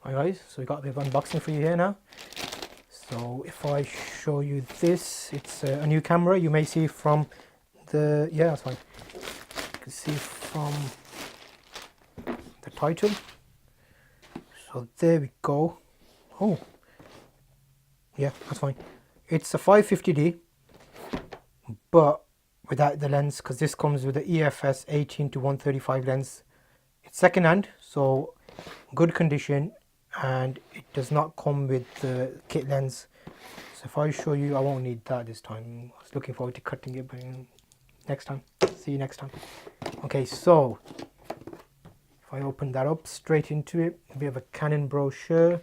Hi guys, so we got a bit of unboxing for you here now. So if I show you this, it's a new camera. You may see from the, yeah, that's fine. You can see from the title. So there we go. Oh, yeah, that's fine. It's a 550D, but without the lens, because this comes with the EFS 18-135 lens. It's second hand, so good condition, and it does not come with the kit lens. So if I show you, I won't need that this time. I was looking forward to cutting it, but next time. See you next time. Okay, so if I open that up, straight into it, we have a Canon brochure,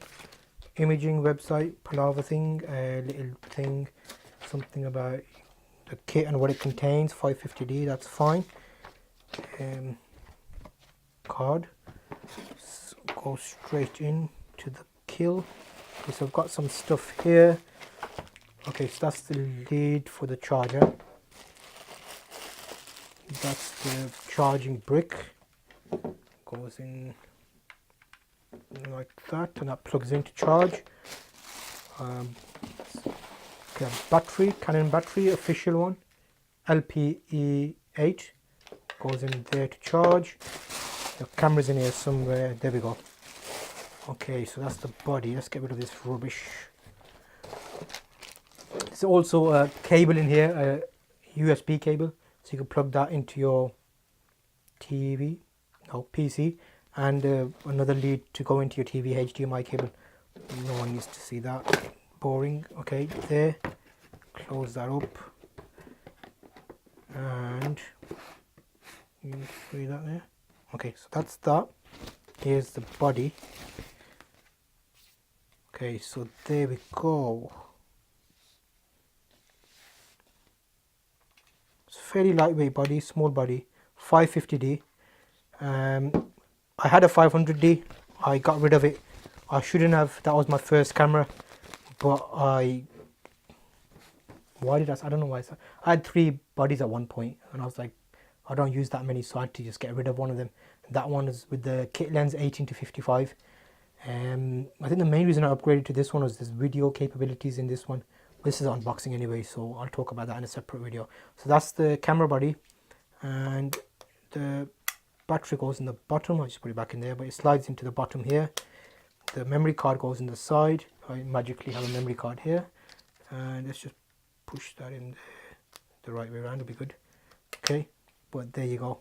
imaging website, palaver thing, a little thing, something about the kit and what it contains. 550D, that's fine. Card. So go straight in to the kill. Okay, so I've got some stuff here. Okay, so that's the lead for the charger. That's the charging brick. Goes in like that, and that plugs in to charge. Okay, battery, Canon battery, official one, LPE8, goes in there to charge. The camera's in here somewhere. There we go. Okay, so that's the body. Let's get rid of this rubbish. There's also a cable in here, a USB cable, so you can plug that into your TV, no, PC, and another lead to go into your TV HDMI cable. No one needs to see that. Boring. Okay, there. Close that up, and you can see that there. Okay, so that's that. Here's the body. Okay, so there we go. It's fairly lightweight body, small body, 550D. I had a 500D. I got rid of it. I shouldn't have. That was my first camera, but why did I don't know why. I had 3 bodies at one point, and I was like, I don't use that many, so I had to just get rid of one of them. That one is with the kit lens 18-55. I think the main reason I upgraded to this one was there's video capabilities in this one. This is unboxing anyway, so I'll talk about that in a separate video. So that's the camera body, and the battery goes in the bottom. I'll just put it back in there, but it slides into the bottom here. The memory card goes in the side. I magically have a memory card here, and let's just push that in there the right way around. Will be good. Okay, but there you go.